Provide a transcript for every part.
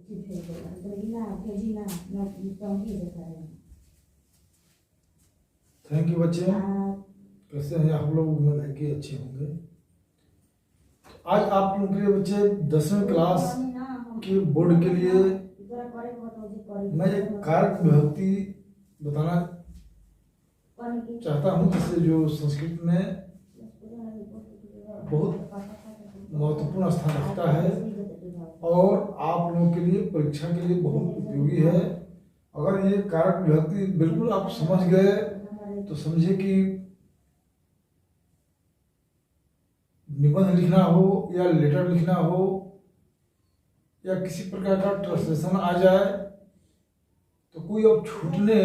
Thank you बच्चे, कैसे हैं आप लोग? उम्मीद है कि अच्छे होंगे। आज आप लोगों के लिए बच्चे 10वीं क्लास के बोर्ड के लिए मैं एक कारक विभक्ति बताना चाहता हूं, जिससे जो संस्कृत में बहुत महत्वपूर्ण स्थान रखता है और आप लोगों के लिए परीक्षा के लिए बहुत उपयोगी है। अगर ये कारक विभक्ति बिल्कुल आप समझ गए तो समझिए कि निबंध लिखना हो या लेटर लिखना हो या किसी प्रकार का ट्रांसलेशन आ जाए तो कोई अब छूटने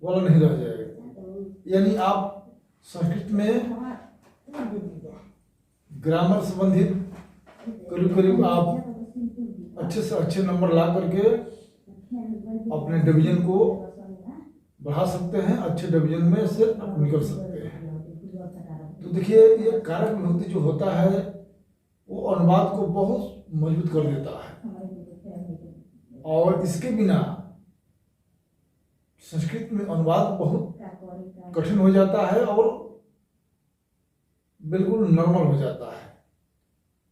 वाला नहीं रह जाएगा। यानी आप संस्कृत में ग्रामर संबंधित करीब करीब आप अच्छे से अच्छे नंबर ला करके अपने डिवीजन को बढ़ा सकते हैं, अच्छे डिवीजन में से आप निकल सकते हैं। तो देखिए, ये कारक विभक्ति जो होता है वो अनुवाद को बहुत मजबूत कर देता है और इसके बिना संस्कृत में अनुवाद बहुत कठिन हो जाता है और बिल्कुल नॉर्मल हो जाता है।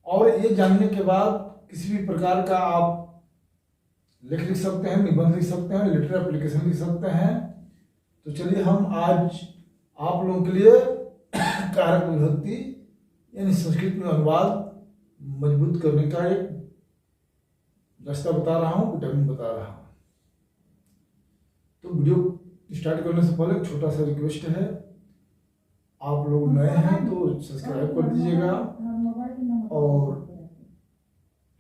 और ये जानने के बाद किसी भी प्रकार का आप लेख लिख सकते हैं, निबंध लिख सकते हैं, लेटर एप्लीकेशन लिख सकते हैं। तो चलिए हम आज आप लोगों के लिए कारक विभक्ति यानी संस्कृत में अनुवाद मजबूत करने का एक रास्ता बता रहा हूँ, विटामिन बता रहा हूँ। तो वीडियो स्टार्ट करने से पहले एक छोटा सा रिक्वेस्ट है, आप लोग नए हैं तो सब्सक्राइब कर दीजिएगा और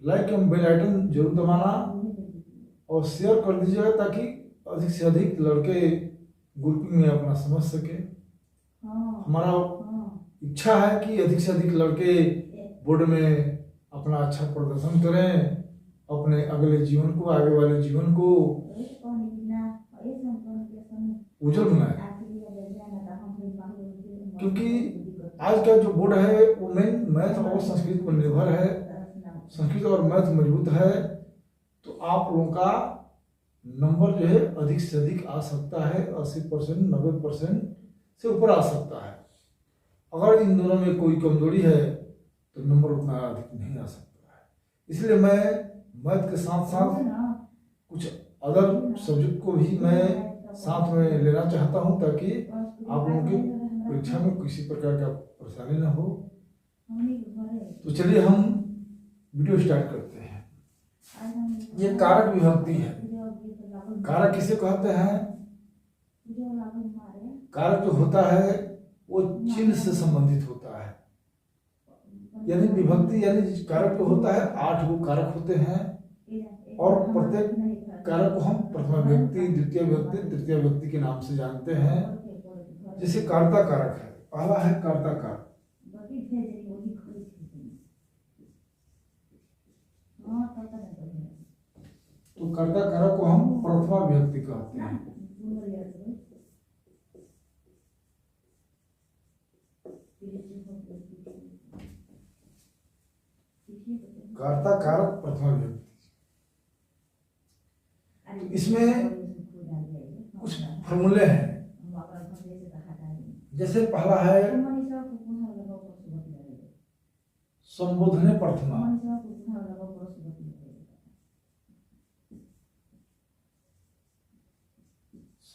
लाइक एवं बेल आइकन जरूर दबाना और शेयर कर दीजिएगा ताकि अधिक से अधिक लड़के ग्रुपिंग में अपना समझ सके। हमारा इच्छा है कि अधिक से अधिक लड़के बोर्ड में अपना अच्छा प्रदर्शन करें, अपने अगले जीवन को, आगे वाले जीवन को उज्जवल बनाए। क्योंकि आज का जो बोर्ड है वो मेन मैथ और संस्कृत पर निर्भर है। संस्कृत और मैथ मजबूत है तो आप लोगों का नंबर जो है अधिक से अधिक आ सकता है, 80%, 90% से ऊपर आ सकता है। अगर इन दोनों में कोई कमजोरी है तो नंबर उतना अधिक नहीं आ सकता है। इसलिए मैं मैथ के साथ साथ कुछ अदर सब्जेक्ट को भी मैं साथ में लेना चाहता हूं ताकि आप लोगों की परीक्षा में किसी प्रकार का परेशानी ना हो। तो चलिए हम वीडियो स्टार्ट करते हैं। ये कारक विभक्ति है। कारक किसे कहते हैं? कारक जो होता है वो चिन्ह से संबंधित होता है। यानी विभक्ति यानी कारक जो होता है 8 गो कारक होते हैं और प्रत्येक कारक को हम प्रथमा व्यक्ति, द्वितीय व्यक्ति, तृतीय व्यक्ति के नाम से जानते हैं। जैसे कर्ता कारक है, पहला है कर्ता कारक। तो कर्ता कारक को हम प्रथमा व्यक्ति कहते हैं। कर्ता कारक प्रथमा व्यक्ति। तो इसमें कुछ फॉर्मूले हैं। जैसे पहला है संबोधने प्रथमा।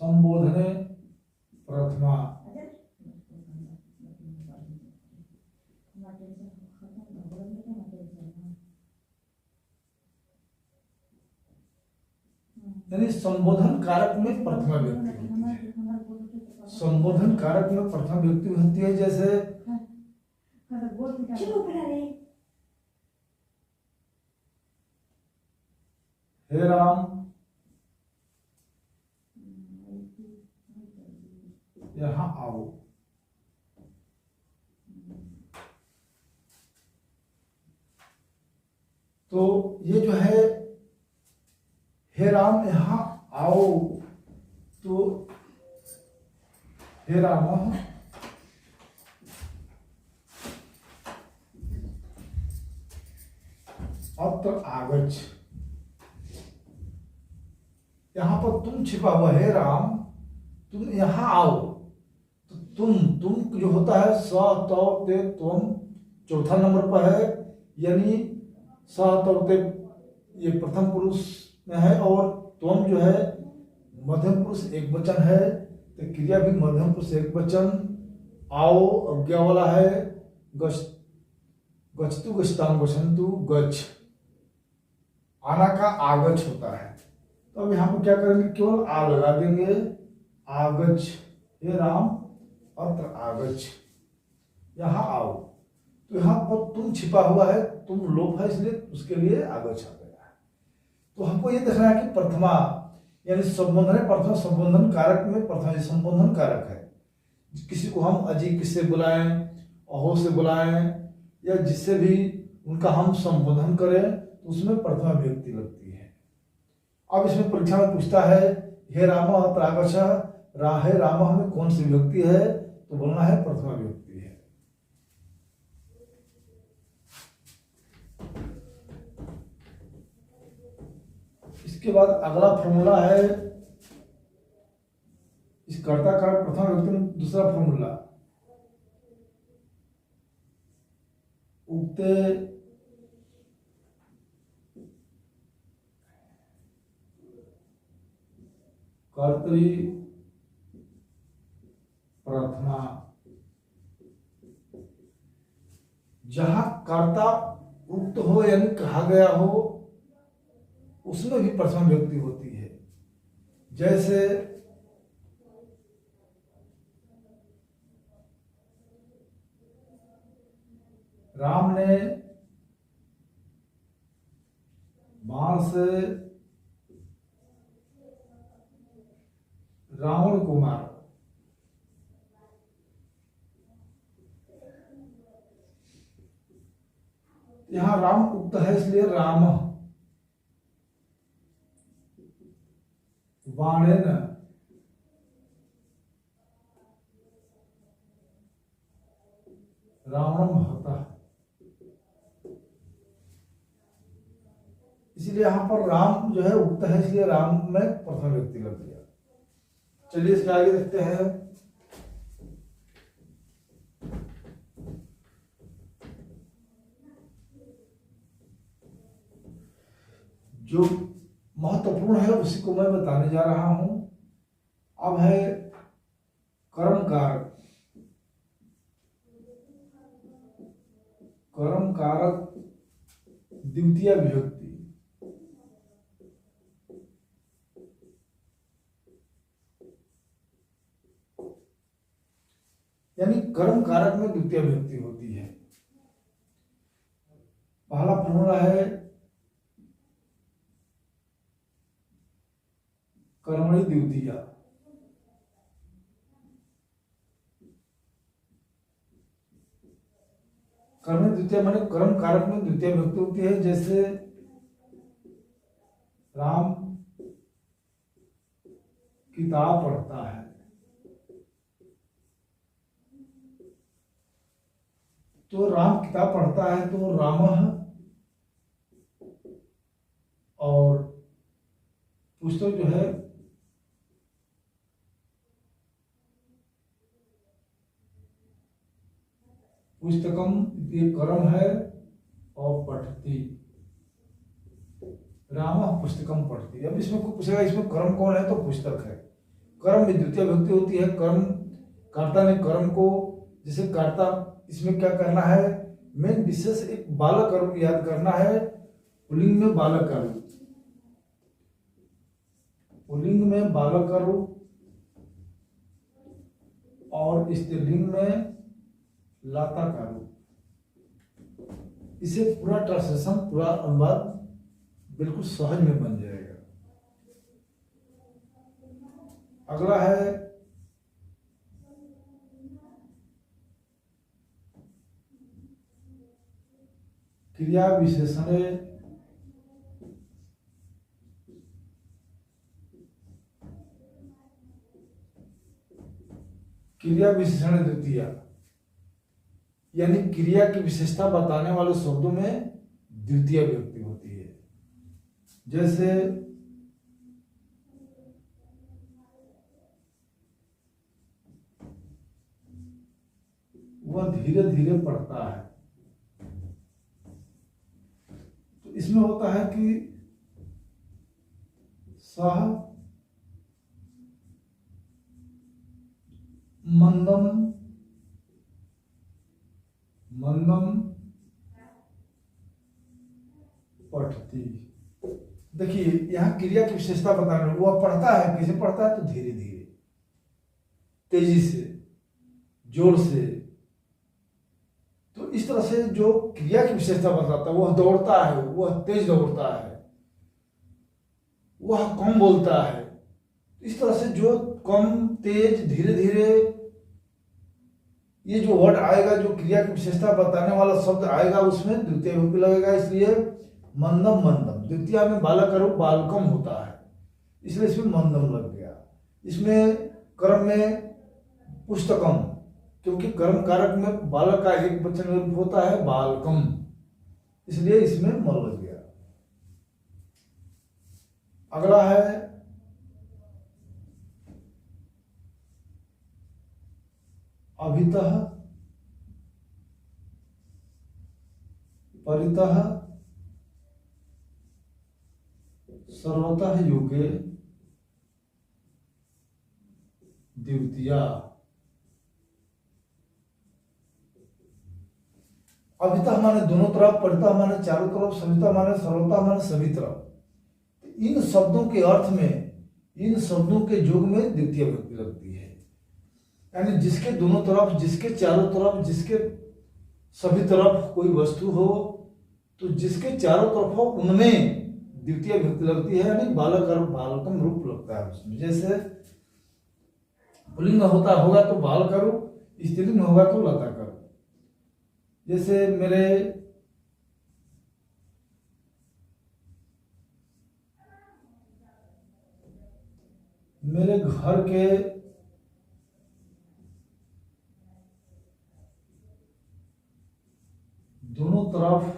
संबोधने प्रथमा। यानी संबोधन कारक में प्रथमा व्यक्ति होती है। संबोधन कारक में प्रथमा व्यक्ति होती है। जैसे हे राम, यहाँ आओ। तो ये जो है हे राम यहाँ आओ, तो हे राम अत्र आगच्छ। यहाँ पर तुम छिपा हुआ है राम, तुम यहाँ आओ। तो तुम जो होता है स तौ ते त्वम, चौथा नंबर पर है, यानी स तौ ते ये प्रथम पुरुष में है, और त्वम जो है मध्यम पुरुष एक वचन है, तो क्रिया भी मध्यम पुरुष एक वचन। आओ अज्ञा वाला है, गच्छतु गच्छताम गच्छन्तु, गच्छ आना का आगच्छ होता है। तो अब यहाँ पर क्या करेंगे, केवल आ लगा देंगे, आगच्छ, हे राम अत्र आगच्छ, यहाँ आओ। तो यहाँ पर तुम छिपा हुआ है, तुम लोप है, इसलिए उसके लिए आगच्छ आ गया है। तो हमको ये देखना है कि प्रथमा यानी संबोधन है, प्रथमा संबोधन कारक में प्रथमा संबोधन कारक है। किसी को हम अजी किससे बुलाएं, अहो से बुलाएं, या जिससे भी उनका हम संबोधन करें तो उसमें प्रथमा विभक्ति लगती है। अब इसमें परीक्षा में पूछता है हे राम अत्र आगच्छ, हे राम हमें कौन सी विभक्ति है, तो बोलना है प्रथमा विभक्ति है। इसके बाद अगला फॉर्मूला है, इस कर्ता कारक प्रथम विभक्ति में दूसरा फॉर्मूला, उक्ते कर्तरी प्रथमा, जहां कर्ता उक्त हो यानी कहा गया हो उसमें भी प्रथम विभक्ति होती है। जैसे राम ने बाण से रावण को मारा, यहां राम उक्त है इसलिए राम बाणेन रावणम हतः, इसलिए यहां पर राम जो है उक्त है, इसलिए राम में प्रथम व्यक्ति लग गया। चलिए इसके आगे देखते हैं। जो महत्वपूर्ण है उसी को मैं बताने जा रहा हूं। अब है कर्म कारक। कर्म कारक द्वितीय विभक्ति, यानी कर्म कारक में द्वितीय विभक्ति होती है। पहला फॉर्मूला है कर्मणि द्वितीया, कर्म द्वितीय माने कर्म कारक में द्वितीय विभक्ति होती है। जैसे राम किताब पढ़ता है, तो राम किताब पढ़ता है तो रामः और पुस्तक जो है पुस्तकम ये कर्म है, और पठती राम पुस्तकम पढ़ती। अब इसमें कोई पूछेगा इसमें कर्म कौन है, तो पुस्तक है। कर्म में द्वितीय विभक्ति होती है। कर्म कर्ता ने कर्म को, जैसे कर्ता इसमें क्या करना है, मेन विशेष एक बालक कर्म याद करना है। पुल्लिंग में बालक कर्म, पुल्लिंग में बालक कर्म, और स्त्रीलिंग में लाता कर्म। इसे पूरा ट्रांसलेशन, पूरा अनुवाद बिल्कुल सहज में बन जाएगा। अगला है क्रिया विशेषण। क्रिया विशेषण द्वितीय, यानी क्रिया की विशेषता बताने वाले शब्दों में द्वितीय विभक्ति होती है। जैसे धीरे धीरे पढ़ता है। तो इसमें होता है कि सह मंदम मंदम पठती। देखिए यहाँ क्रिया की विशेषता बताने, वह पढ़ता है, कैसे पढ़ता है, तो धीरे धीरे, तेजी से, जोर से। तो इस तरह से जो क्रिया की विशेषता बताता है, वह दौड़ता है, वह तेज दौड़ता है, वह कम बोलता है। इस तरह से जो कम, तेज, धीरे धीरे, ये जो वर्ड आएगा, जो क्रिया की विशेषता बताने वाला शब्द आएगा, उसमें द्वितीय विभक्ति लगेगा। इसलिए मंदम मंदम, द्वितीय में बालक रूप बालकम होता है, इसलिए इसमें मंदम लग गया। इसमें कर्म में पुस्तकम, क्योंकि कर्म कारक में बालक का एक वचन रूप होता है बालकम, इसलिए इसमें मन लग गया। अगला है अभितः परितः सर्वतः युगे द्वितीया। अभितः माने दोनों तरफ, परितः माने चारों तरफ, सवितः माने सर्वतः माने सभी तरफ। इन शब्दों के अर्थ में, इन शब्दों के योग में द्वितीय विभक्ति लगती है। यानी जिसके दोनों तरफ, जिसके चारों तरफ, जिसके सभी तरफ कोई वस्तु हो, तो जिसके चारों तरफ हो उनमें द्वितीय विभक्ति लगती है, यानी बालक और बालकम रूप लगता है उसमें। जैसे पुल्लिंग होता होगा तो बाल करो, स्त्रीलिंग में होगा तो लता करो। जैसे मेरे घर के दोनों तरफ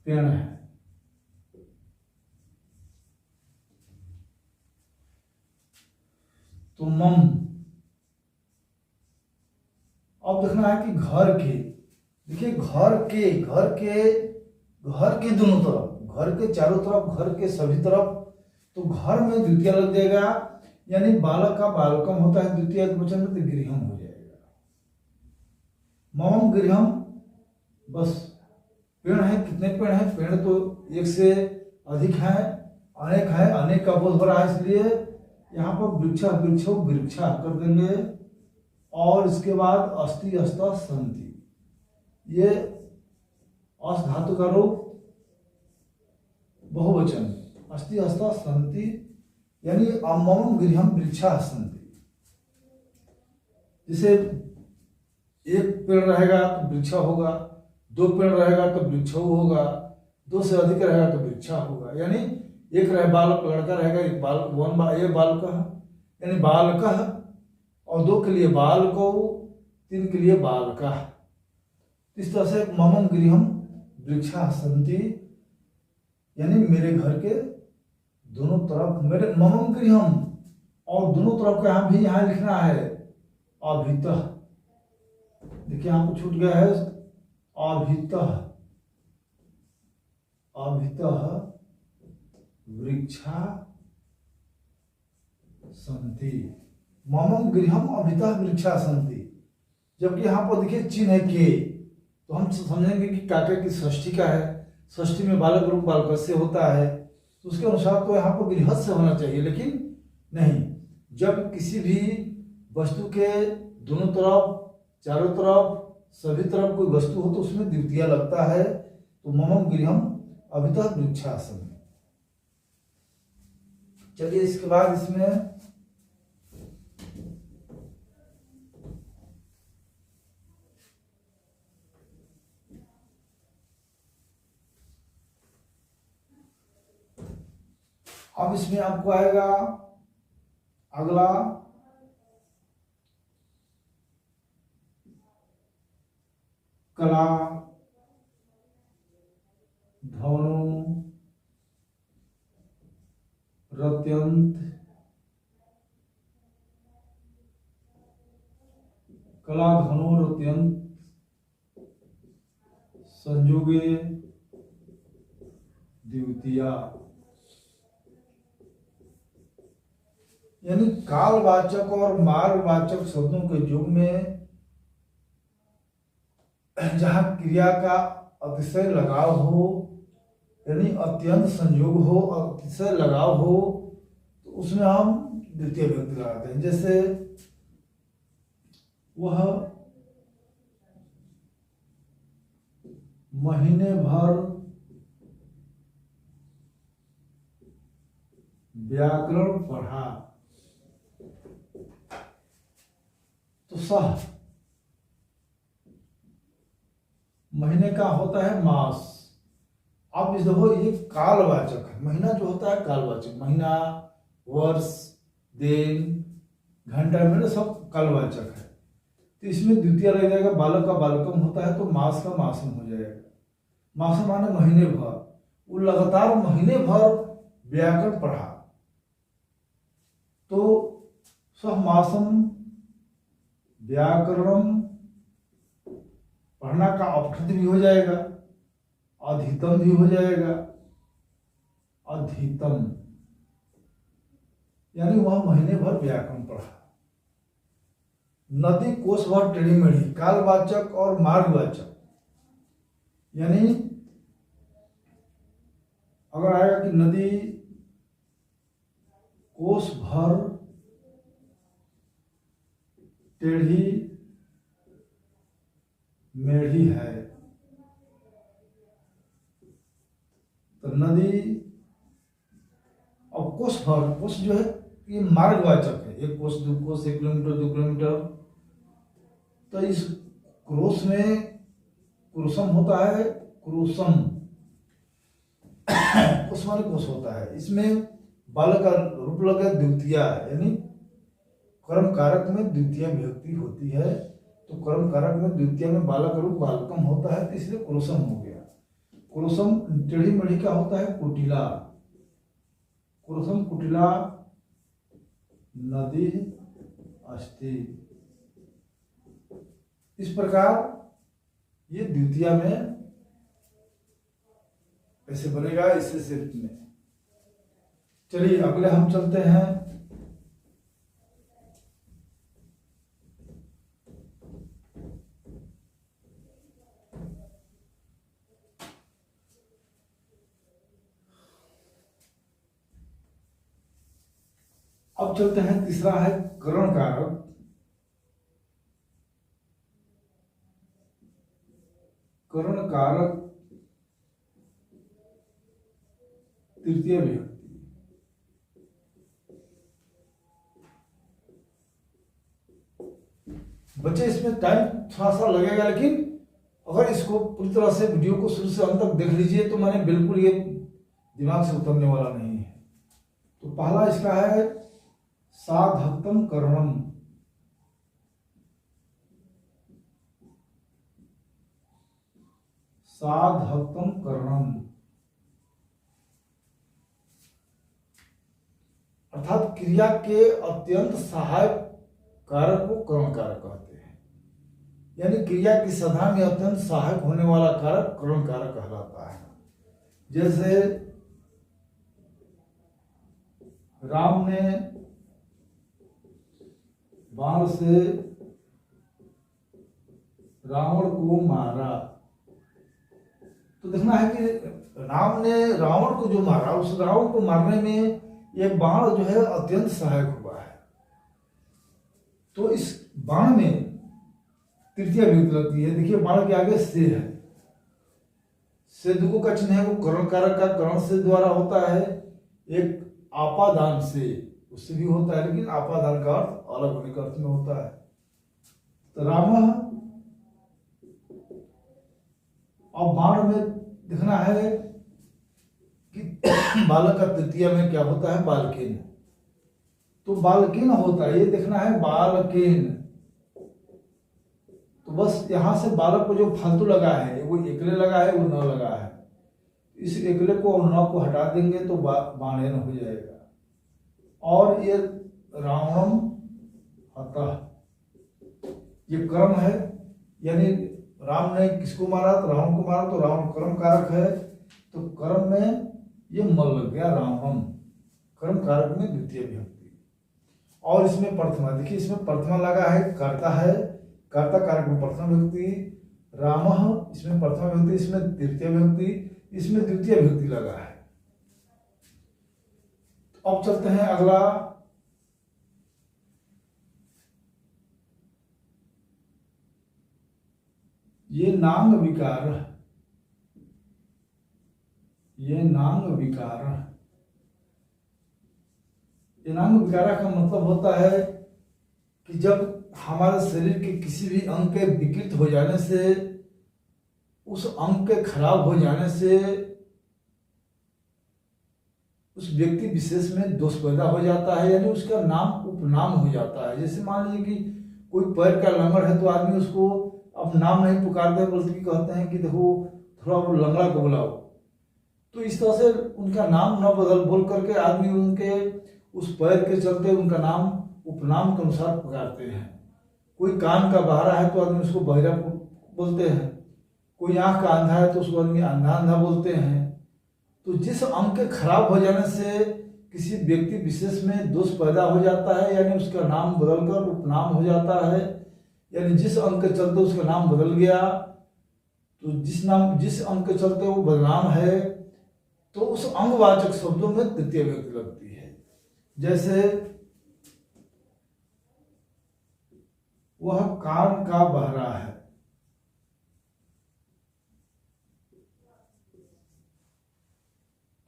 पेड़ है, तो मम। अब देखना है कि घर के, देखिए घर के दोनों तरफ, घर के चारों तरफ, घर के सभी तरफ, तो घर में द्वितीय लग जाएगा, यानी बालक का बालकम होता है द्वितीय वचन में, तो गृहम हो जाएगा। मम गृहम, बस पेड़ है, कितने पेड़ हैं? पेड़ तो एक से अधिक है, अनेक है, अनेक का बोध हो रहा है, इसलिए यहाँ पर वृक्ष वृक्षो वृक्षा कर देंगे। और इसके बाद अस्ति अस्ता संति, ये अस धातु का रूप बहुवचन, अस्ति अस्ता संति, यानी मम गृहम वृक्षा संति। जैसे एक पेड़ रहेगा तो वृक्ष होगा, दो पेड़ रहेगा तो वृक्ष होगा, दो से अधिक रहेगा तो वृक्षा होगा। यानी एक रहे बालक, लड़का रहेगा, एक बालक, एक बालक, यानी बालक, और दो के लिए बालको, तीन के लिए बालका। इस तरह से मम गृहम वृक्षा संति, यानी मेरे घर के दोनों तरफ, मेरे मम गृहम, और दोनों तरफ का भी यहाँ लिखना है अभितः। देखिए यहाँ पर छूट गया है अभितः, अभितः वृक्षा संति, मम गृहम अभितः वृक्षा संति। जबकि यहाँ पर देखिए चिन्ह है के, तो हम समझेंगे कि काका की षष्ठी का है, षष्ठी में बालक रूप बालक से होता है, तो उसके अनुसार तो यहाँ पर गृहस्थ से होना चाहिए, लेकिन नहीं। जब किसी भी वस्तु के दोनों तरफ, चारों तरफ, सभी तरफ कोई वस्तु हो तो उसमें द्वितीय लगता है, तो मम गृहम अभितः वृक्षा संति। चलिए इसके बाद इसमें अब इसमें आपको आएगा अगला कला, धवनु, रत्यंत, कला धनुर अत्यंत संयोगे द्वितीया, यानी कालवाचक और मार्गवाचक शब्दों के युग में जहां क्रिया का अतिशय लगाव हो, यानी अत्यंत संयोग हो, अतिशय लगाव हो, तो उसमें हम द्वितीय विभक्ति लगाते हैं। जैसे वह महीने भर व्याकरण पढ़ा, तो सह महीने का होता है मास। अब इस देखो ये कालवाचक है, महीना जो होता है कालवाचक, महीना, वर्ष, दिन, घंटा, मिनट सब कालवाचक है। तो इसमें द्वितीय लग जाएगा, बालक का बालकम होता है तो मास का मासम हो जाएगा। मासम माने महीने भर, वो लगातार महीने भर व्याकरण पढ़ा, तो सह मासम व्याकरण पढ़ना का अपठित भी हो जाएगा, अधितम भी हो जाएगा। अधितम यानी वह महीने भर व्याकरण पढ़ा। नदी कोष भर टेढ़ी मेढ़ी, कालवाचक और मार्गवाचक, यानी अगर आएगा कि नदी कोष भर टेढ़ी मेढ़ी है, तो नदी, और कोष भर, कोष जो है ये मार्गवाचक है, एक कोष, दो कोष, 1 किलोमीटर, 2 किलोमीटर, तो इस क्रोश में क्रोशम होता है, क्रोशम कोष माने कोष होता है। इसमें बालक का रूप लगा द्वितीया, यानी कर्म कारक में द्वितीय विभक्ति होती है, तो कर्म कारक में द्वितीय में बालक रूप बालकम होता है, तो इसलिए क्रोशम हो गया। क्रोशम टेढ़ी मेढ़ी का होता है कुटिला, क्रोशम कुटिला नदी अस्ति। इस प्रकार ये द्वितीय में ऐसे बनेगा, इससे सिर्फ में। चलिए अगले हम चलते हैं। अब चलते हैं, तीसरा है करण कारक। करण कारक तृतीय विभक्ति। बच्चे इसमें टाइम थोड़ा सा लगेगा, लेकिन अगर इसको पूरी तरह से वीडियो को शुरू से अंत तक देख लीजिए तो मैंने बिल्कुल ये दिमाग से उतरने वाला नहीं है। तो पहला इसका है साधकतम करणम। साधकतम करणम अर्थात क्रिया के अत्यंत सहायक कारक को करण कारक कहते हैं, यानी क्रिया की साधना में अत्यंत सहायक होने वाला कारक करण कारक कहलाता है। जैसे राम ने बाण से रावण को मारा, तो देखना है कि राम ने रावण को जो मारा, उस रावण को मारने में एक बाण जो है अत्यंत सहायक हुआ है। तो इस बाण में तृतीय विभक्ति लगती है। देखिए बाण के आगे से है, से दुगो का चिन्ह है, वो करण कारक का करण से द्वारा होता है। एक आपादान से, उससे भी होता है, लेकिन आपादान का अर्थ अलग होने का अर्थ में होता है। तो राम, और बाण में दिखना है कि बालक का तृतीय में क्या होता है, बालकेन। तो बालकेन होता है, ये देखना है बालकेन। तो बस यहां से बालक को जो फालतू लगा है, वो एकले लगा है, वो न लगा है, इस एकले को और न को हटा देंगे तो बाणेन हो जाएगा। और ये रावणम अतः, ये कर्म है, यानी राम ने किसको मारा, तो रावण को मारा, तो रावण कर्म कारक है। तो कर्म में ये मल लग गया रामम, कर्म कारक में द्वितीय विभक्ति। और इसमें प्रथमा, देखिए इसमें प्रथमा लगा है, कर्ता है, कर्ता कारक में प्रथमा विभक्ति, रामः इसमें प्रथमा विभक्ति, इसमें तृतीय विभक्ति, इसमें द्वितीय विभक्ति लगा है। तो अब चलते हैं अगला, ये नांग विकार, ये नांग विकार, ये नांग विकार का मतलब होता है कि जब हमारे शरीर के किसी भी अंग के विकृत हो जाने से, उस अंग के खराब हो जाने से उस व्यक्ति विशेष में दोष पैदा हो जाता है, यानी उसका नाम उपनाम हो जाता है। जैसे मान लीजिए कि कोई पैर का लंगड़ है तो आदमी उसको अब नाम नहीं पुकारते, बल्कि कहते हैं कि देखो थोड़ा वो लंगड़ा को बुलाओ। तो इस तरह से उनका नाम न बदल बोल करके आदमी उनके उस पैर के चलते उनका नाम उपनाम के अनुसार पुकारते हैं। कोई कान का बहरा है तो आदमी उसको बहरा बोलते हैं, कोई आंख का अंधा है तो उसको आदमी अंधा अंधा बोलते हैं। तो जिस अंग के खराब हो जाने से किसी व्यक्ति विशेष में दोष पैदा हो जाता है, यानी उसका नाम बदलकर उपनाम हो जाता है, यानी जिस अंग के चलते उसका नाम बदल गया, तो जिस अंग के चलते वो बदनाम है, तो उस अंगवाचक शब्दों में तृतीय विभक्ति लगती है। जैसे वह कान का बहरा है,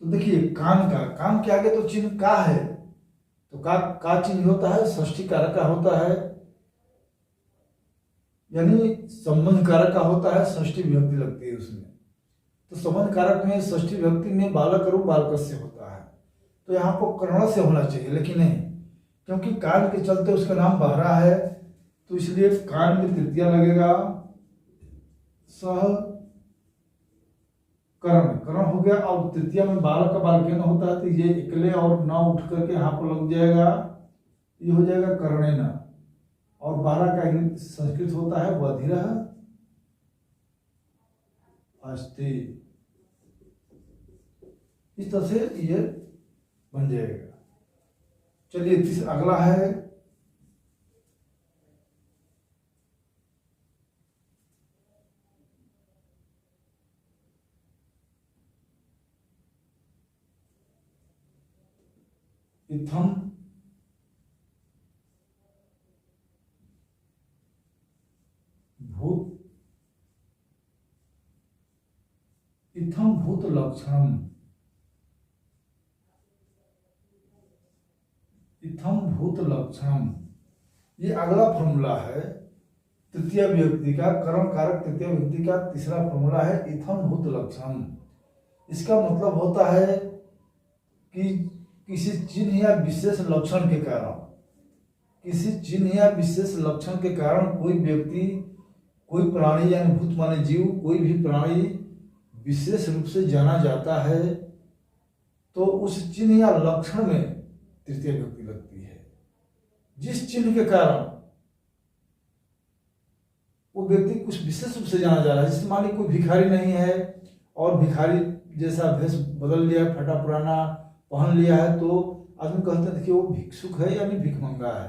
तो देखिए कान के आगे तो चिन्ह का है, तो का चिन्ह होता है षष्ठी कारक का होता है, यानी संबंध कारक का होता है, षष्ठी विभक्ति लगती है उसमें। तो संबंध कारक में षष्ठी विभक्ति में बालक और बालकस्य होता है, तो यहाँ पर कर्ण से होना चाहिए, लेकिन नहीं, क्योंकि कान के चलते उसका नाम बहरा है, तो इसलिए कान में तृतीय लगेगा। सह कर्ण हो गया। और तृतीय में बालक का बालकेन होता है, तो ये इकले और न उठ करके यहाँ पर लग जाएगा, ये हो जाएगा कर्णेन। और बारह का संस्कृत होता है बधिरः अस्ति, इस तरह से ये बन जाएगा। चलिए अगला है इत्थम भूत, इत्थम भूत लक्षणम, इत्थम भूत लक्षणम, ये अगला फॉर्मूला है तृतीय विभक्ति का, कर्म कारक तृतीय विभक्ति का तीसरा फॉर्मूला है इत्थम भूत लक्षणम। इसका मतलब होता है कि किसी चिन्ह या विशेष लक्षण के कारण, किसी चिन्ह या विशेष लक्षण के कारण कोई व्यक्ति, कोई प्राणी यानी भूत माने जीव, कोई भी प्राणी विशेष रूप से जाना जाता है, तो उस चिन्ह या लक्षण में तृतीय विभक्ति लगती है। जिस चिन्ह के कारण वो व्यक्ति कुछ विशेष रूप से जाना जा रहा है, जैसे मान ली कोई भिखारी नहीं है और भिखारी जैसा भेष बदल लिया, फटा पुराना पहन लिया है, तो आदमी कहते हैं देखिए वो भिक्षुक है यानी भिखमंगा है।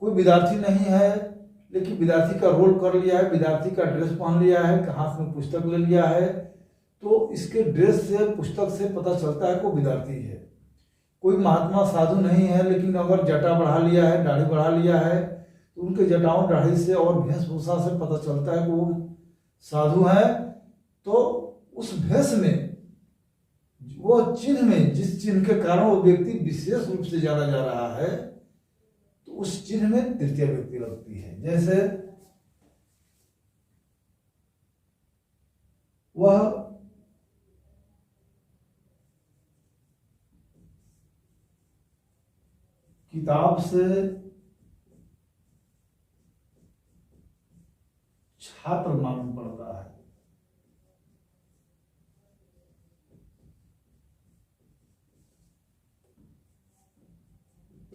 कोई विद्यार्थी नहीं है लेकिन विद्यार्थी का रोल कर लिया है, विद्यार्थी का ड्रेस पहन लिया है, हाथ में पुस्तक ले लिया है, तो इसके ड्रेस से पुस्तक से पता चलता है कि वो विद्यार्थी है। कोई महात्मा साधु नहीं है लेकिन अगर जटा बढ़ा लिया है, दाढ़ी बढ़ा लिया है, तो उनके जटाओं दाढ़ी से और वेशभूषा से पता चलता है कि वो साधु है। तो उस भेष में, वो चिन्ह में, जिस चिन्ह के कारण वो व्यक्ति विशेष रूप से जाना जा रहा है, तो उस चिन्ह में तृतीय विभक्ति लगती है। जैसे वह किताब से छात्र मालूम पड़ता है,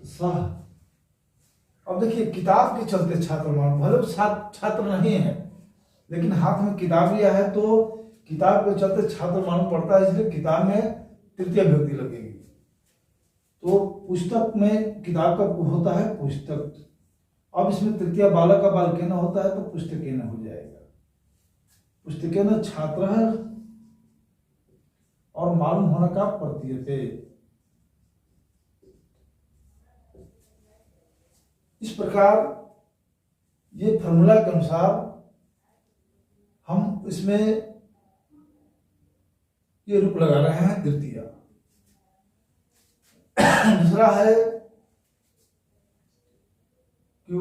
सह। अब देखिए, किताब के चलते छात्र मान, भले वो छात्र नहीं है लेकिन हाथ में किताब लिया है, तो किताब के चलते छात्र मालूम पड़ता है, इसलिए किताब में तृतीय विभक्ति लगेगी। तो पुस्तक में किताब का होता है पुस्तक। अब इसमें तृतीय बालक का बालकेन होता है तो पुस्तकेन हो जाएगा। पुस्तकेन छात्र है और मालूम होने का प्रतीयते। इस प्रकार ये फॉर्मूला के अनुसार हम इसमें ये रूप लगा रहे हैं द्वितीय। दूसरा है कि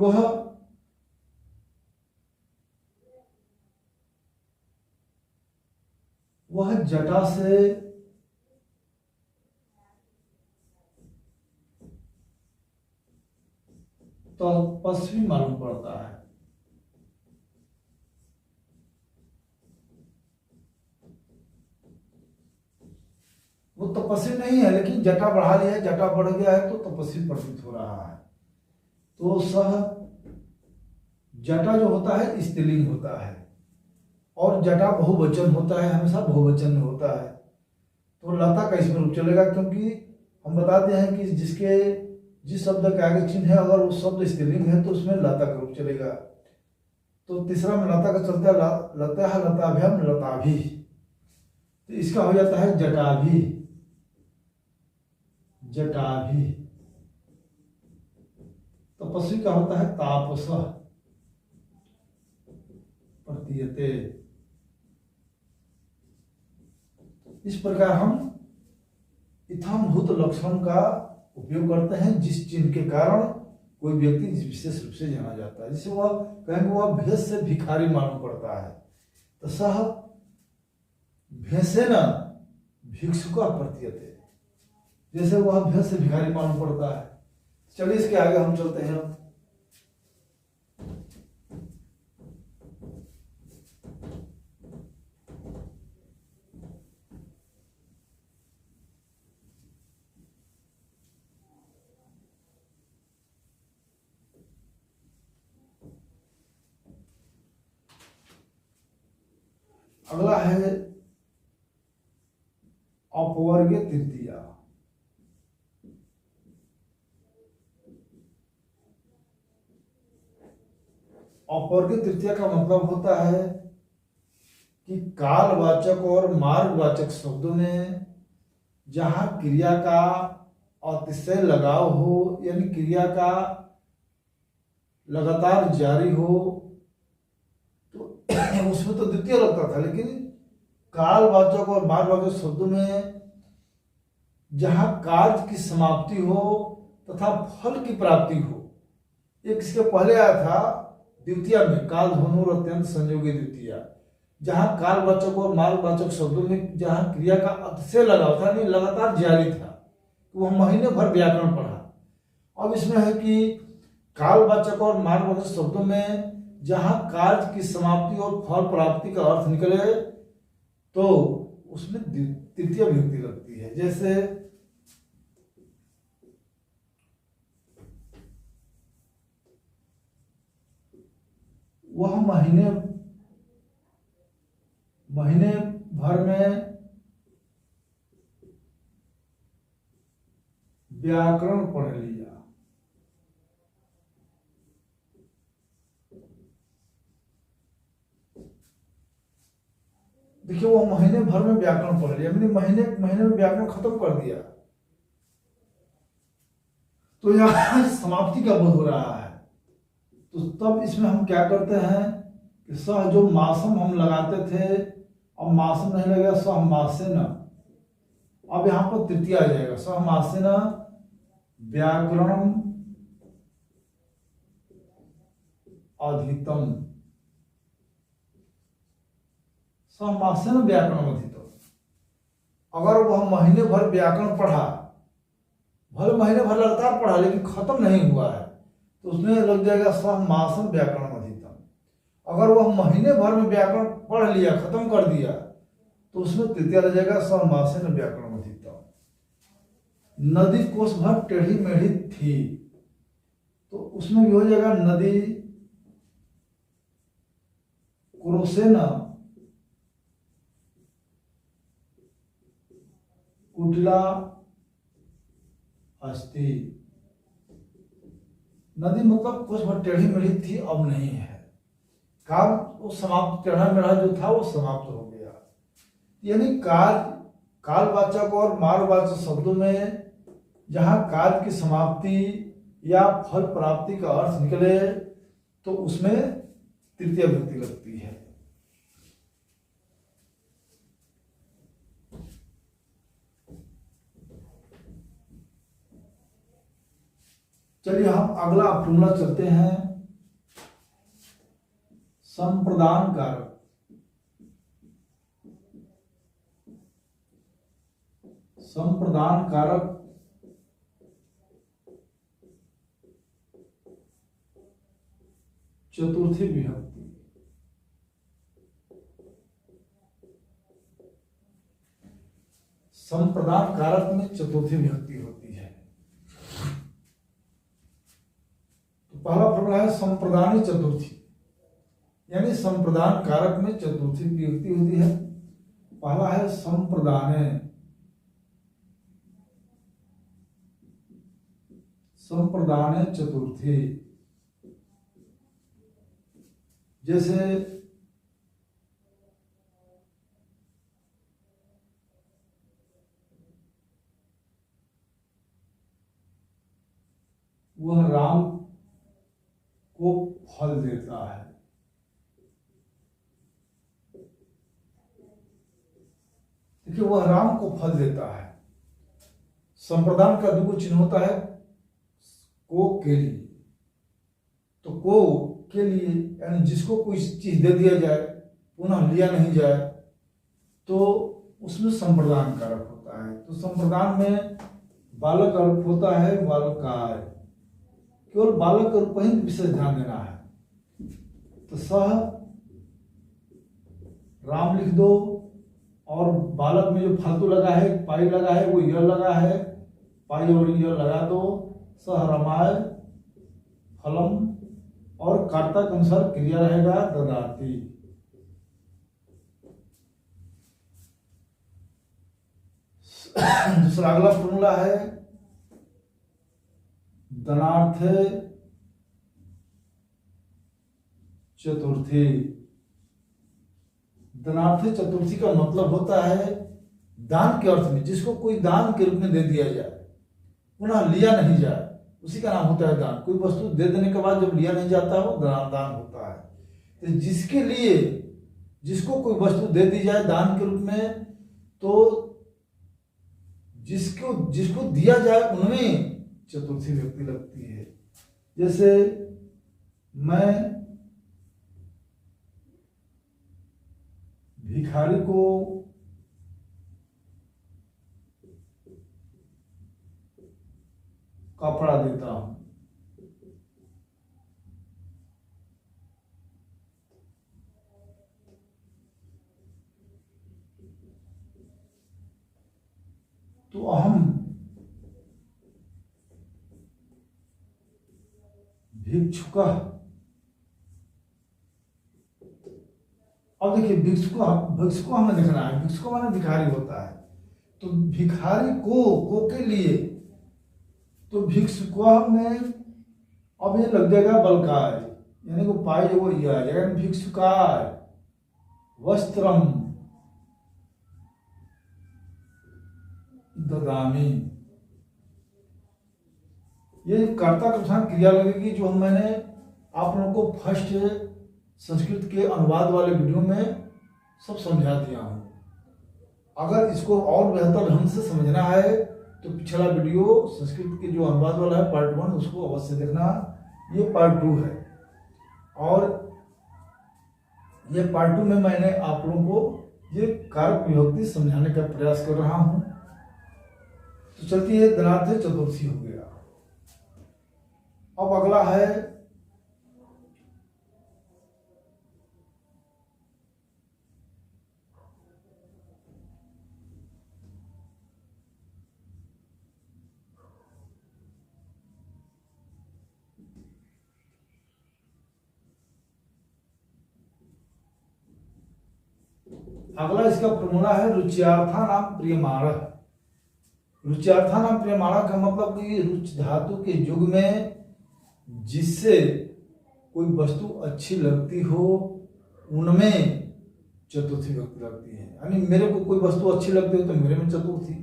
वह जटा से तपस्वी मालूम पड़ता है। वो तपस्वी नहीं है लेकिन जटा बढ़ा लिया है, जटा बढ़ गया है तो तपस्वी प्रतीत हो रहा है। तो सह जटा जो होता है स्त्रीलिंग होता है और जटा बहुवचन होता है, हमेशा बहुवचन में होता है। तो लता का इसमें रूप चलेगा, क्योंकि हम बताते हैं कि जिस शब्द के आगे चिन्ह है अगर उस शब्द स्त्रीलिंग है तो उसमें लता का रूप चलेगा। तो तीसरा में लता का चलता है लता है, लताभ्याम लताभी, तो इसका हो जाता है जटाभी। जटाभी तपस्वी का होता है तापस प्रतीयते। इस प्रकार हम इत्थम्भूत लक्षण का उपयोग करते हैं जिस चिन्ह के कारण कोई व्यक्ति विशेष रूप से जाना जाता है। जिसे वह कहेंगे वह भेष से भिखारी मालूम पड़ता है, तो सह भेषेन भिक्षुका प्रतीयते, जैसे वह भेष से भिखारी मालूम पड़ता है। चलिए इसके आगे हम चलते हैं। अगला है अपवर्गीय तृतीया। अपवर्गीय तृतीया का मतलब होता है कि कालवाचक और मार्गवाचक शब्दों में जहां क्रिया का अतिशय लगाव हो, यानी क्रिया का लगातार जारी हो, तो उसमें तो द्वितीय लगता था, लेकिन कालवाचक और मार्गवाचक शब्दों में जहां कार्य की समाप्ति हो तथा फल की प्राप्ति हो, एक इसके पहले आया था द्वितीय में काल धनुर अत्यंत संयोगी द्वितीय, जहां कालवाचक और मार्गवाचक शब्दों में जहां क्रिया का अतिशय लगाव था, नहीं लगातार जारी था, तो वह महीने भर व्याकरण पढ़ा। अब इसमें है कि कालवाचक और मार्गवाचक शब्दों में जहां कार्य की समाप्ति और फल प्राप्ति का अर्थ निकले तो उसमें तृतीय विभक्ति लगती है। जैसे वह महीने भर में व्याकरण पढ़ लिया। देखिए, वो महीने भर में व्याकरण पढ़ लिया, मैंने महीने में व्याकरण खत्म कर दिया, तो यहाँ समाप्ति का बोध हो रहा है। तो तब इसमें हम क्या करते हैं कि सह जो मासम हम लगाते थे, अब मासम नहीं लगेगा, सह मासेन। अब यहाँ पर तृतीय आ जाएगा, सह मासेन व्याकरण अधितम। समासेन व्याकरण अधित, अगर वह महीने भर व्याकरण पढ़ा, भले महीने भर लगातार पढ़ा लेकिन खत्म नहीं हुआ है, तो उसमें लग जाएगा समासन व्याकरण अधितम। अगर वह महीने भर में व्याकरण पढ़ लिया, खत्म कर दिया, तो उसमें तृतीय लग जाएगा समासेन व्याकरण अधितम। नदी कोस भर टेढ़ी मेढ़ी थी, तो उसमें भी हो जाएगा नदी, क्रोसेन, कुटिला, अस्ति। नदी मतलब कुछ बहुत टेढ़ी मेढ़ी थी, अब नहीं है। काल वो समाप्त, टेढ़ा मेढ़ा जो था वो समाप्त हो गया। यानी कालवाचक और मालवाचक शब्दों में जहां काल की समाप्ति या फल प्राप्ति का अर्थ निकले तो उसमें तृतीय विभक्ति लगती है। चलिए हम अगला फॉर्मूला चलते हैं। संप्रदान कारक। संप्रदान कारक चतुर्थी विभक्ति। संप्रदान कारक में चतुर्थी विभक्ति होती है। तो पहला फॉर्मूला है संप्रदानी चतुर्थी, यानी संप्रदान कारक में चतुर्थी विभक्ति होती है। पहला है संप्रदाने, संप्रदाने चतुर्थी। जैसे वह राम को फल देता है। देखिए, वह राम को फल देता है। संप्रदान का द्विगु चिन्ह होता है को के लिए। तो को के लिए यानी जिसको कोई चीज दे दिया जाए, पुनः लिया नहीं जाए, तो उसमें संप्रदान कारक होता है। तो संप्रदान में बालक का रूप होता है बालकाय। केवल बालक का रूप ही विशेष ध्यान देना है। तो सह राम लिख दो, और बालक में जो फालतू लगा है, पाई लगा है, वो यह लगा है, पाई और यह लगा दो। सह रमाय फलम, और कर्ता के अनुसार क्रिया रहेगा ददाति। दूसरा अगला फॉर्मूला है धनार्थे चतुर्थी। धनार्थे चतुर्थी का मतलब होता है दान के अर्थ में, जिसको कोई दान के रूप में दे दिया जाए, पुनः लिया नहीं जाए, उसी का नाम होता है दान। कोई वस्तु दे देने के बाद जब लिया नहीं जाता वो दान होता है। तो जिसके लिए, जिसको कोई वस्तु दे दी जाए दान के रूप में, तो जिसको दिया जाए उनमें चतुर्थी विभक्ति लगती है। जैसे मैं भिखारी को कपड़ा देता हूं। तो अहम भिक्षुक। अब देखिए, भिक्षुक हमें देखना है। भिक्षुक माने भिखारी होता है। तो भिखारी को के लिए, तो भिक्षुक में अब ये लग जाएगा बलकार, यानी वो पाई जो वो ये आ जाएगा। भिक्षुकार वस्त्रम ददामी। ये कर्ता के साथ क्रिया लगेगी, जो मैंने आप लोगों को फर्स्ट संस्कृत के अनुवाद वाले वीडियो में सब समझा दिया हूं। अगर इसको और बेहतर ढंग से समझना है तो पिछला वीडियो संस्कृत के जो अनुवाद वाला है पार्ट 1, उसको अवश्य देखना। ये पार्ट 2 है, और ये पार्ट 2 में मैंने आप लोगों को ये कारक विभक्ति समझाने का प्रयास कर रहा हूं। तो चलती है धनार्थ चतुर्थी हो गया। अब अगला है अगला इसका फॉर्मूला है रुच्यार्था नाम प्रियमाणः। रुच्यार्था नाम प्रियमाणः का मतलब कि रुच धातु के युग में जिससे कोई वस्तु अच्छी लगती हो उनमें चतुर्थी विभक्ति लगती है। यानी मेरे को कोई वस्तु अच्छी लगती हो तो मेरे में चतुर्थी,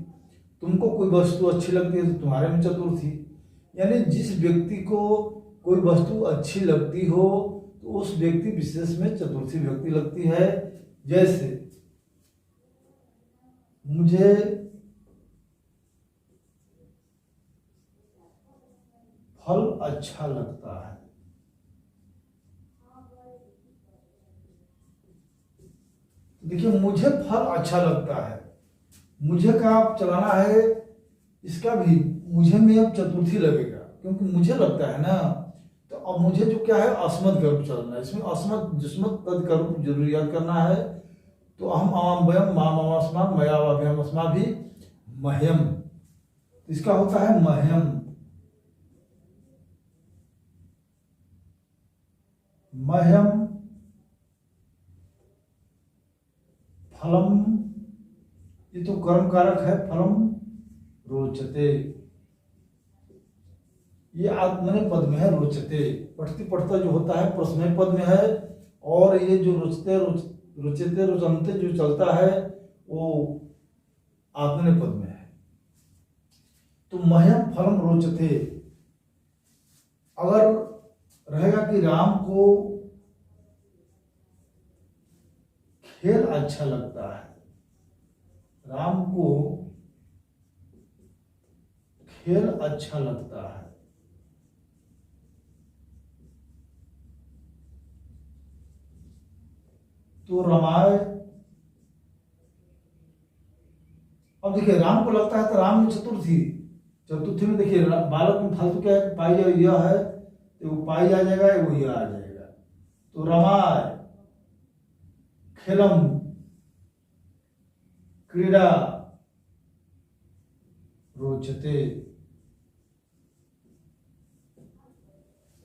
तुमको कोई वस्तु अच्छी लगती है तो तुम्हारे में चतुर्थी। यानी जिस व्यक्ति को कोई वस्तु अच्छी लगती हो तो उस व्यक्ति विशेष में चतुर्थी विभक्ति लगती है। जैसे मुझे फल अच्छा लगता है, देखिए मुझे फल अच्छा लगता है, मुझे का आप चलाना है, इसका भी मुझे में अब चतुर्थी लगेगा क्योंकि मुझे लगता है ना। तो अब मुझे जो क्या है अस्मत् का रूप चलना है, इसमें अस्मत् जिस्मत तद का रूप जरूर याद करना है। तो अहम अवाम वयम माम अवास्मा मया वाभ्यम अस्मा भी मह्यम, इसका होता है मह्यम। मह्यम फलम, ये तो कर्म कारक है, फलम रोचते, ये आत्मने पद में है रोचते, पठती पढ़ता जो होता है प्रश्न पद में है। और ये जो रोचते रुचते रुचंते जो चलता है वो आत्मने पद में है। तो मह्यम फलम रोचते अगर रहेगा कि राम को खेल अच्छा लगता है, राम को खेल अच्छा लगता है, तो रामायण। अब देखिए राम को लगता है तो राम में चतुर्थी, चतुर्थी में देखिए बालक में फालतू क्या है, पाई यह है तो वो पाई आ जाएगा, वो यह आ जाएगा। तो रमाय खेलम क्रीड़ा रोचते,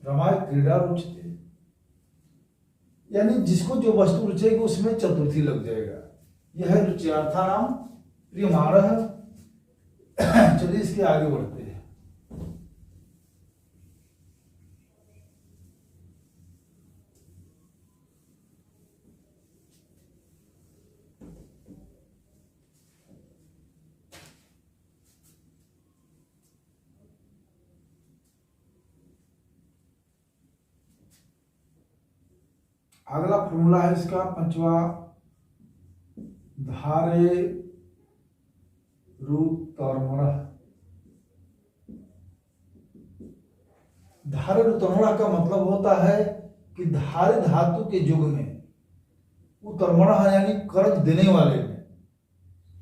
रमाय क्रीड़ा रोचते, यानी जिसको जो वस्तु रुचेगी उसमें चतुर्थी लग जाएगा। यह है रुच्यार्था नाम प्रियमाणः। चलिए इसके आगे बढ़ते हैं। अगला फॉर्मूला है इसका पंचवा, धारे रुतर्मणः। धारे रुतर्मणः का मतलब होता है कि धारे धातु के युग में उत्तर्मणः यानी कर्ज देने वाले में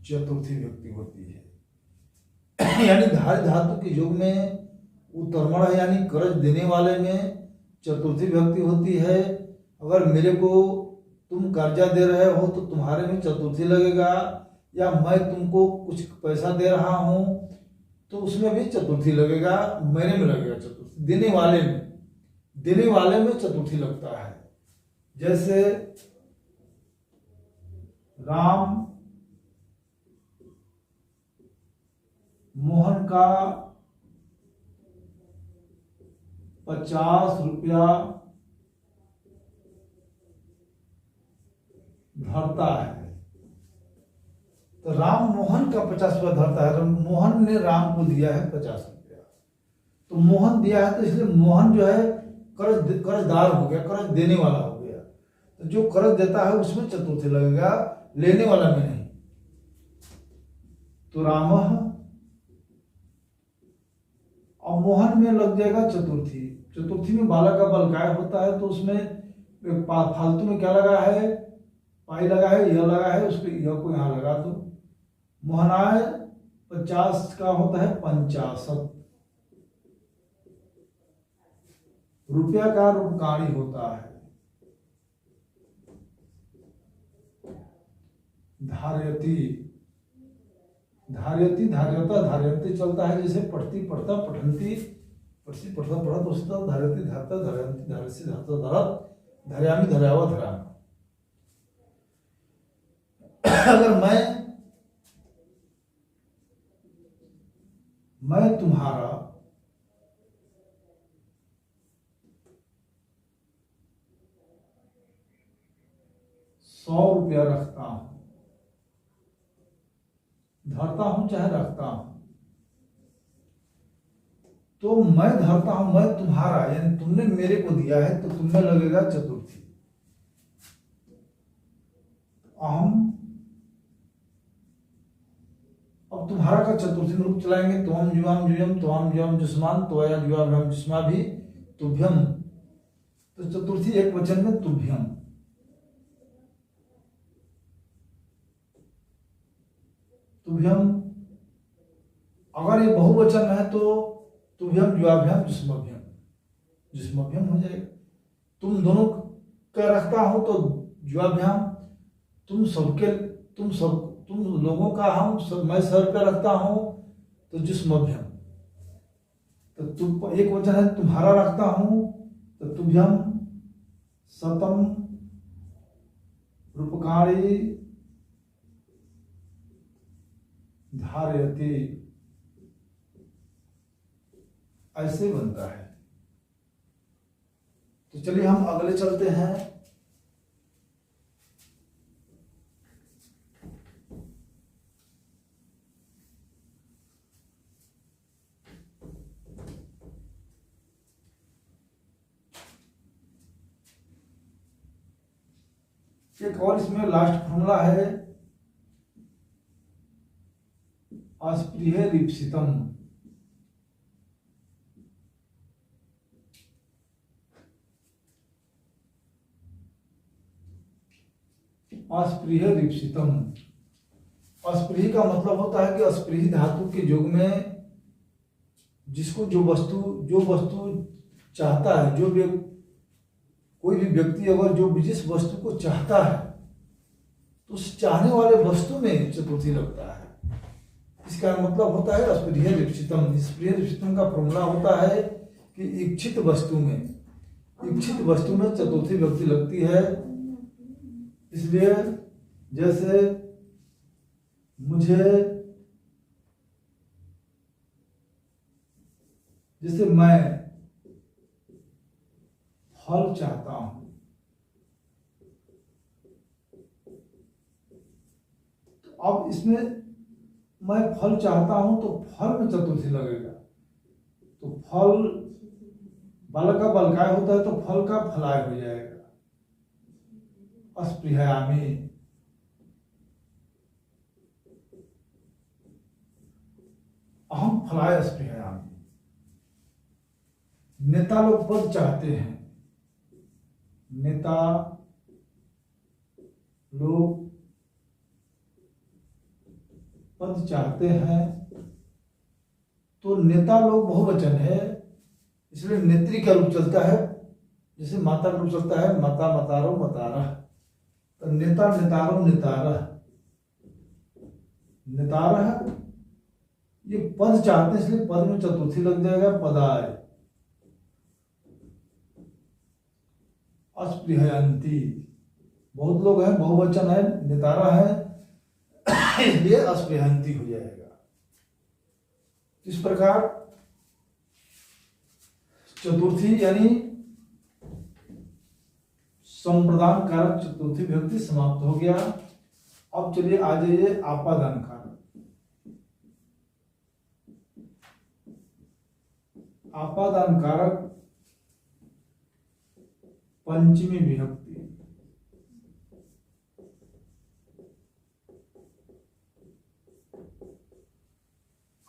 चतुर्थी विभक्ति होती है। यानी धारे धातु के युग में उत्तर्मणः यानी कर्ज देने वाले में चतुर्थी विभक्ति होती है। अगर मेरे को तुम कर्जा दे रहे हो तो तुम्हारे में चतुर्थी लगेगा, या मैं तुमको कुछ पैसा दे रहा हूं तो उसमें भी चतुर्थी लगेगा, मेरे में लगेगा चतुर्थी, देने वाले में चतुर्थी लगता है। जैसे राम मोहन का 50 रुपया धरता है, तो राम मोहन का 50 रुपया धरता है, मोहन ने राम को दिया है 50 रुपया, तो मोहन दिया है तो इसलिए मोहन जो है कर्जदार हो गया, कर्ज देने वाला हो गया। तो जो कर्ज देता है उसमें चतुर्थी लगेगा, लेने वाला में नहीं। तो रामः, और मोहन में लग जाएगा चतुर्थी। चतुर्थी में बालक का बल काय होता है, तो उसमें फालतू में क्या लगा है, पाई लगा है, यह लगा है, उसको यह को यहां लगा दो। मोहनाय 50 का होता है 50, रुपया का रूपकारी होता है। धार्यति, धार्यति धार्यता धार्यंती चलता है, जैसे पढ़ती पढ़ता पठंती, पढ़ती पढ़ता पढ़त उसता, धार्यति धारता धार्यंती धारसी धारता धारत, धार्यामी धार्यावा धारा। अगर मैं तुम्हारा 100 रुपया रखता हूं, धरता हूं चाहे रखता हूं, तो मैं धरता हूं, मैं तुम्हारा, यानी तुमने मेरे को दिया है, तो तुम्हें लगेगा चतुर्थी। अहम, अब तुम्हारा का चतुर्थी में रूप चलाएंगे, त्वम जुआम जुयम, त्वाम जुआम जुष्मान, त्वया जुआभ्याम जुष्मा भी, तुभ्यम, तो चतुर्थी एक वचन में तुभ्यम। तुभ्यम अगर ये बहुवचन है तो तुभ्यम जुआभ्याम जुष्मभ्यम, जुष्मभ्यम हो जाएगा। तुम दोनों का रखता हूं तो जुआभ्याम, तुम लोगों का मैं सर पे रखता हूं तो जुष्मभ्यम। तो तुम एक वचन है, तुम्हारा रखता हूं तो तुभ्यम सतम रूपकारी धारयति, ऐसे बनता है। तो चलिए हम अगले चलते हैं। एक और इसमें लास्ट फॉर्मूला है, अस्पृह रिप्सितम। अस्पृह रिप्सितम, अस्पृह का मतलब होता है कि अस्पृह धातु के युग में जिसको जो वस्तु चाहता है, कोई भी व्यक्ति अगर जिस वस्तु को चाहता है तो उस चाहने वाले वस्तु में चतुर्थी लगता है। इसका मतलब होता है अस्पृह रिप्सितम। अस्पृह रिप्सितम का फॉर्मूला होता है कि इच्छित वस्तु में चतुर्थी विभक्ति लगती है। इसलिए जैसे मैं फल चाहता हूं, तो अब इसमें मैं फल चाहता हूं तो फल में चतुर्थी लगेगा। तो फल बल का बलकाय होता है तो फल का फलाय हो जाएगा। अस्पृहयामि, अहम फलाय अस्पृहयामि। नेता लोग पद चाहते हैं, नेता लोग पद चाहते हैं, तो नेता लोग बहुवचन है, इसलिए नेत्री का रूप चलता है। जैसे माता का रूप चलता है माता, मतारो, मतारा, तो नेता, नेतारो, नेतारा, नेतारा, ये पद चाहते हैं, इसलिए पद में चतुर्थी लग जाएगा, पदाय। अस्पृहयन्ति, बहुत लोग हैं, बहुवचन है, नेतारा है, इसलिए अस्पृहयन्ति हो जाएगा। इस प्रकार चतुर्थी यानी संप्रदान कारक चतुर्थी विभक्ति समाप्त हो गया। अब चलिए आ जाइए आपादान कारक। आपादान कारक पंचमी विभक्ति।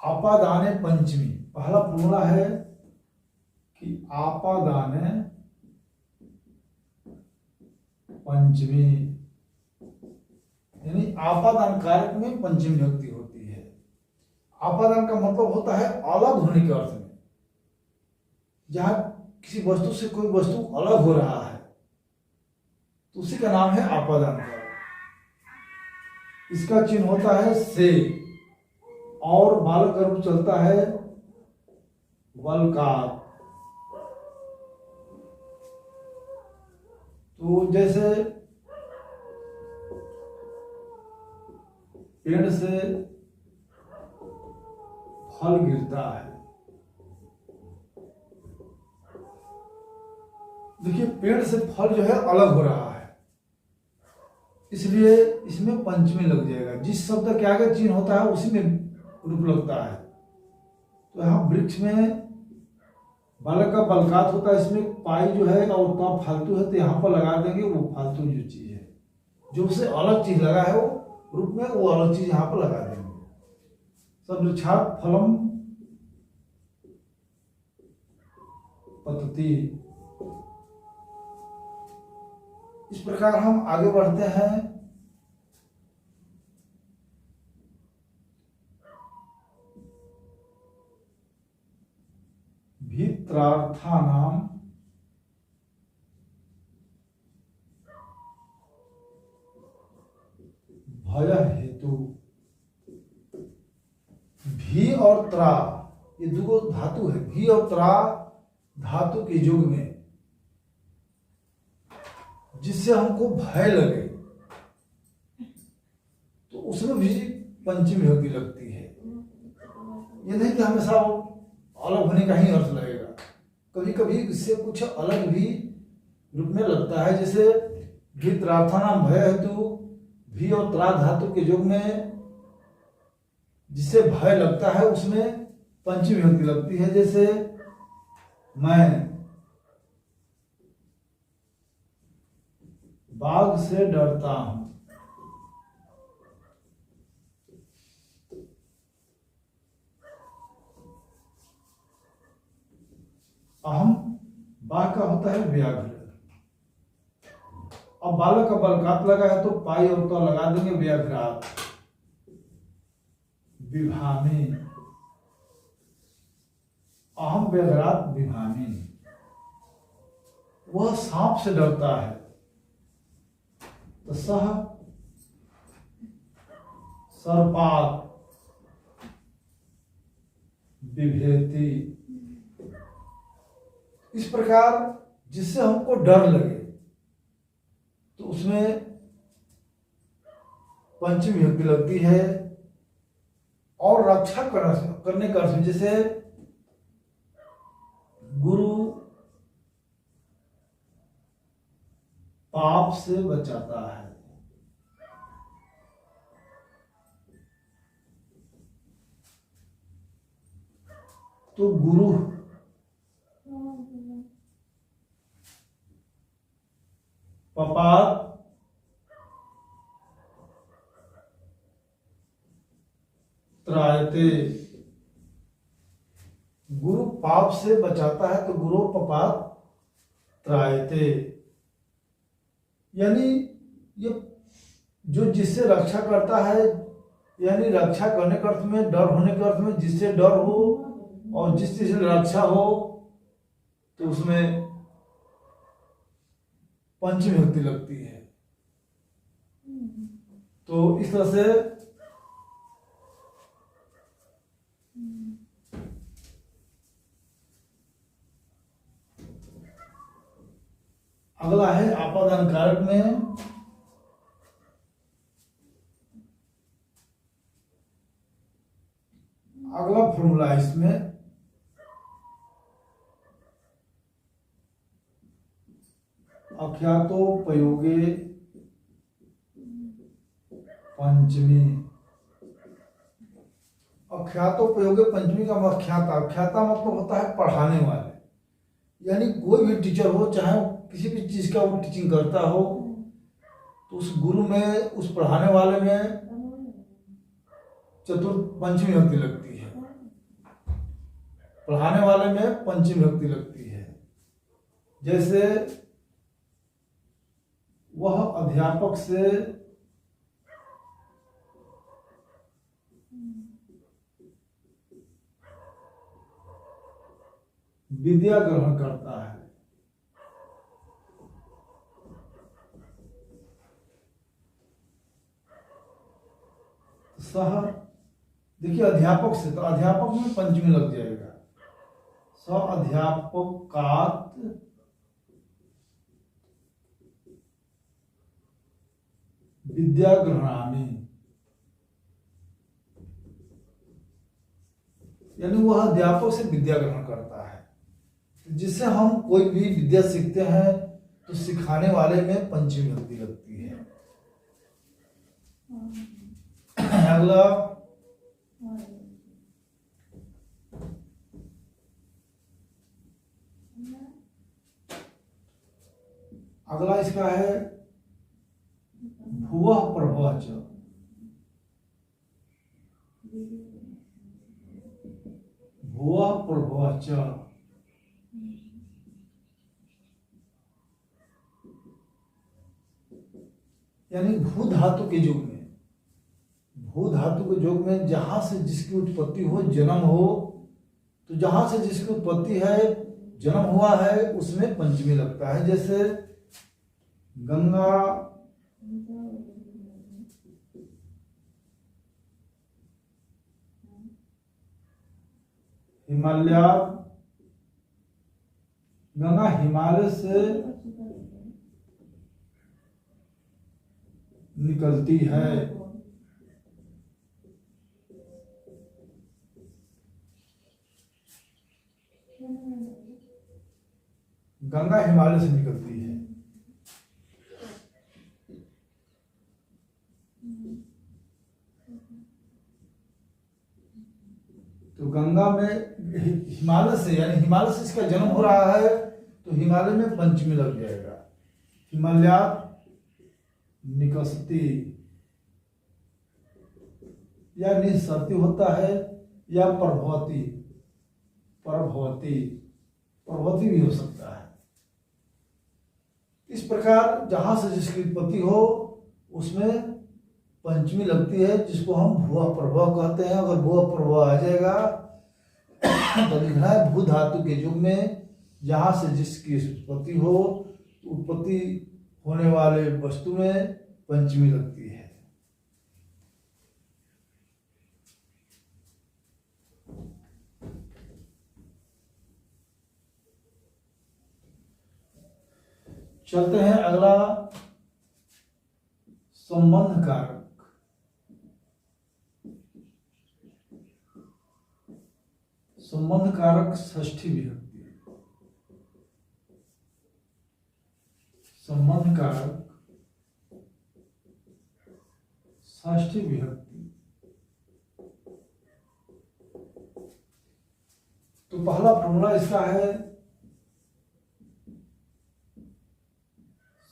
आपादाने पंचमी, पहला फॉर्मूला है कि आपादाने पंचमी, यानी आपादान कारक में पंचमी विभक्ति होती है। आपादान का मतलब होता है अलग होने के अर्थ में, जहां किसी वस्तु से कोई वस्तु अलग हो रहा है तो उसी का नाम है आपादान कारक। इसका चिन्ह होता है से, और बाल का रूप चलता है वलकार। तो जैसे पेड़ से फल गिरता है। देखिए पेड़ से फल जो है अलग हो रहा है, इसलिए इसमें पंचमी लग जाएगा। जिस शब्द के आगे चिन्ह होता है उसी में रूप लगता है। तो यहाँ वृक्ष में बालक का बलकात होता है, इसमें पाई जो है और तो फालतू है, तो यहाँ पर लगा देंगे वो फालतू जो चीज है, जो उससे अलग चीज लगा है वो रूप में, वो अलग चीज यहाँ पर लगा देंगे। सब वृक्षात् फलम पतति। इस प्रकार हम आगे बढ़ते हैं। भित्रार्थानाम भय हेतु। भी और त्रा ये दो धातु है। भी और त्रा धातु के युग में जिससे हमको भय लगे तो उसमें भी पंचमी विभक्ति लगती है। ये नहीं कि हमेशा अलग होने का ही अर्थ लगेगा, कभी कभी इससे कुछ अलग भी रूप में लगता है। जैसे भित्रार्थानाम भय हेतु, भी और त्रा धातु के युग में जिससे भय लगता है उसमें पंचमी विभक्ति लगती है। जैसे मैं बाघ से डरता हूं। अहम बाघ का होता है व्याघ्र। अब बालक का बलकात लगा है तो पाई और तो लगा देंगे व्याघ्रात। विभामी, अहम व्याघ्रात विभामी, वह सांप से डरता है। तो सह सर्पात् बिभेति। इस प्रकार जिससे हमको डर लगे तो उसमें पंचमी विभक्ति लगती है। और रक्षा करने का अर्थ, जैसे गुरु पाप से बचाता है। तो गुरु पपात त्रायते। गुरु पाप से बचाता है तो गुरु पपात त्रायते, यानी ये जो जिससे रक्षा करता है, यानी रक्षा करने के अर्थ में, डर होने के अर्थ में, जिससे डर हो और जिस चीज से रक्षा हो तो उसमें पंचमी विभक्ति लगती है। तो इस तरह से अगला है आपादान कारक में अगला फॉर्मूला। इसमें अख्यातोपयोगे पंचमी। अख्यातोपयोगे पंचमी का अख्याता, अख्याता मतलब होता है पढ़ाने वाले, यानी कोई भी टीचर हो, चाहे किसी भी चीज का वो टीचिंग करता हो, तो उस गुरु में, उस पढ़ाने वाले में चतुर्थ पंचमी विभक्ति लगती है। पढ़ाने वाले में पंचमी विभक्ति लगती है। जैसे वह अध्यापक से विद्या ग्रहण करता है। सह, देखिए अध्यापक से, तो अध्यापक में पंचमी लग जाएगा। स अध्यापकात् विद्या ग्रहणामि। यानी वह अध्यापक से विद्या ग्रहण करता है। जिससे हम कोई भी विद्या सीखते हैं तो सिखाने वाले में पंचमी विभक्ति लगती है। अगला अगला इसका है भुवः प्रभवः च। भुवः प्रभवः च यानी भू धातु के युग में, भू धातु के युग में जहां से जिसकी उत्पत्ति हो, जन्म हो, तो जहां से जिसकी उत्पत्ति है, जन्म हुआ है, उसमें पंचमी लगता है। जैसे गंगा, हिमालय, गंगा हिमालय से निकलती है। गंगा हिमालय से निकलती है। तो गंगा में हिमालय से, यानी हिमालय से इसका जन्म हो रहा है, तो हिमालय में पंचमी लग जाएगा। हिमालयात् निकसती या निसरती होता है, या प्रभवती, प्रभवती, प्रभवती भी हो सकता है। इस प्रकार जहां से जिसकी उत्पत्ति हो उसमें पंचमी लगती है, जिसको हम भुवः प्रभव कहते हैं। अगर भुवः प्रभव आ जाएगा तो लिखना है भू धातु के युग में जहां से जिसकी उत्पत्ति हो, उत्पत्ति होने वाले वस्तु में पंचमी लगती है। चलते हैं अगला, संबंध कारक। संबंध कारक षष्ठी विभक्ति। संबंध कारक षष्ठी विभक्ति। तो पहला फॉर्मूला इसका है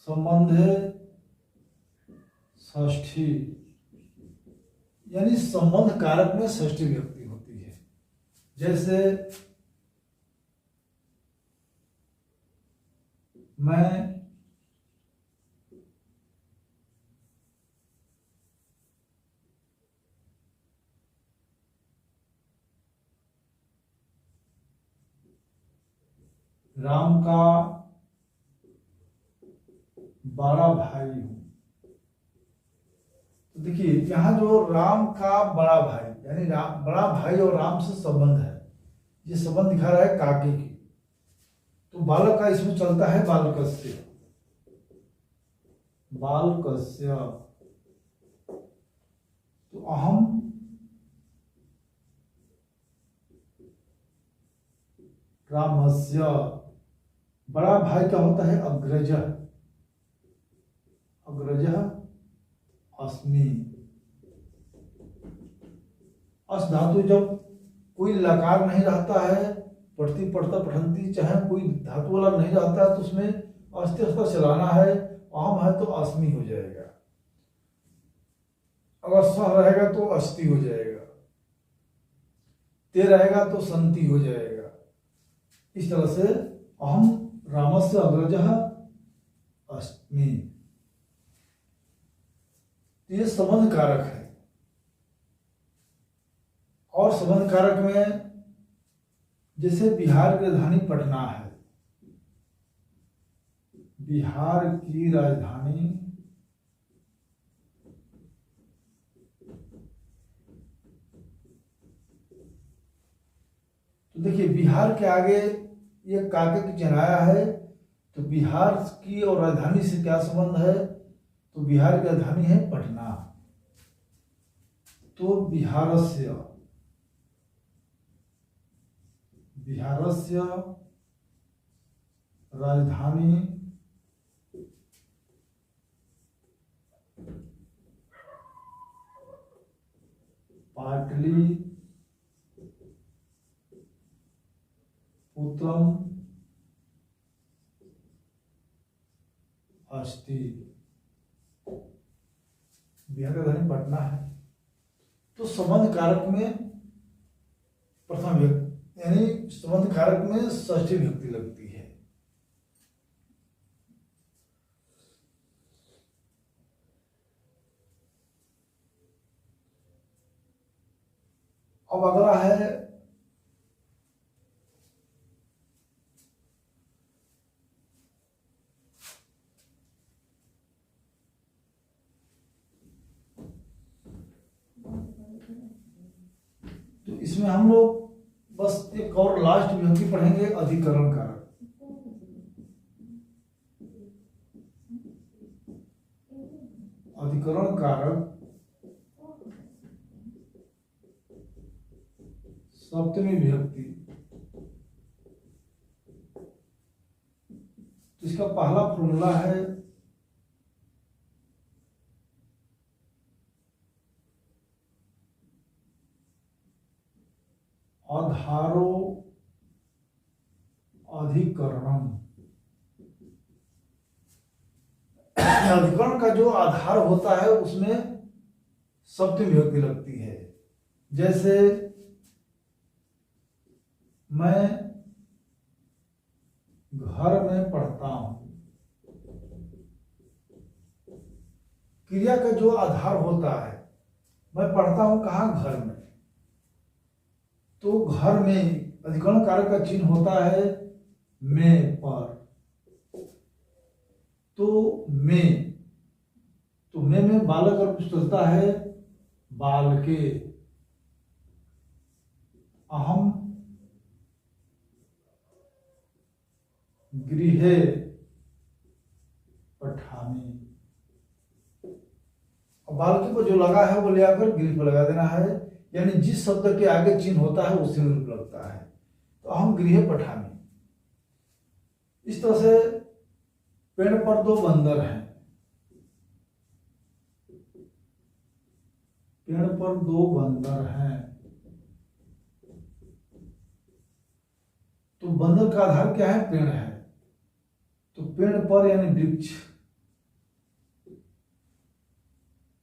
संबंध षष्ठी, यानी संबंध कारक में षष्ठी विभक्ति होती है। जैसे मैं राम का बड़ा भाई हूं। तो देखिए यहां जो राम का बड़ा भाई, यानी बड़ा भाई और राम से संबंध है, ये संबंध दिखा रहा है काके की। तो बालक का इसमें चलता है बालकस्य, बालकस्य। तो अहम रामस्य, बड़ा भाई का होता है अग्रज, अग्रज अस्मि। अस धातु जब कोई लकार नहीं रहता है, पढ़ती पढ़ता पठंती, चाहे कोई धातु वाला नहीं रहता है, तो उसमें अस्ति अस्ता चलाना है। अहम है तो अस्मि हो जाएगा, अगर सह रहेगा तो अस्ति हो जाएगा, ते रहेगा तो संति हो जाएगा। इस तरह से अहम रामस्य अग्रजः अस्मि। ये संबंध कारक है। और संबंध कारक में जैसे बिहार की राजधानी पटना है, बिहार की राजधानी तो देखिए बिहार के आगे ये काके की चिन्हाया है, तो बिहार की और राजधानी से क्या संबंध है? तो बिहार की राजधानी है पटना, तो बिहारस्य, बिहारस्य राजधानी पाटली पुत्रम अस्ति। बिहार का राजधानी पटना है। तो संबंध कारक में प्रथम व्यक्ति यानी संबंध कारक में षष्ठी विभक्ति लगती है। अब अगला है तो इसमें हम लोग बस एक और लास्ट विभक्ति पढ़ेंगे, अधिकरण कारक। अधिकरण कारक सप्तमी विभक्ति। तो इसका पहला फॉर्मूला है आधारो अधिकरणम। अधिकरण का जो आधार होता है उसमें सप्तमी विभक्ति लगती है। जैसे मैं घर में पढ़ता हूं, क्रिया का जो आधार होता है, मैं पढ़ता हूं कहाँ, घर में। तो घर में अधिकरण कारक का चिन्ह होता है में पर। तो में बालक और कुछ चलता है बालके। अहम गृहे पठामि। बालके पर जो लगा है वो ले आकर गृह पर लगा देना है, यानी जिस शब्द के आगे चिन्ह होता है उसी में रूप लगता है। तो अहम गृहे पठामि। इस तरह से पेड़ पर दो बंदर हैं, पेड़ पर दो बंदर हैं। तो बंदर का आधार क्या है, पेड़ है। तो पेड़ पर यानी वृक्ष,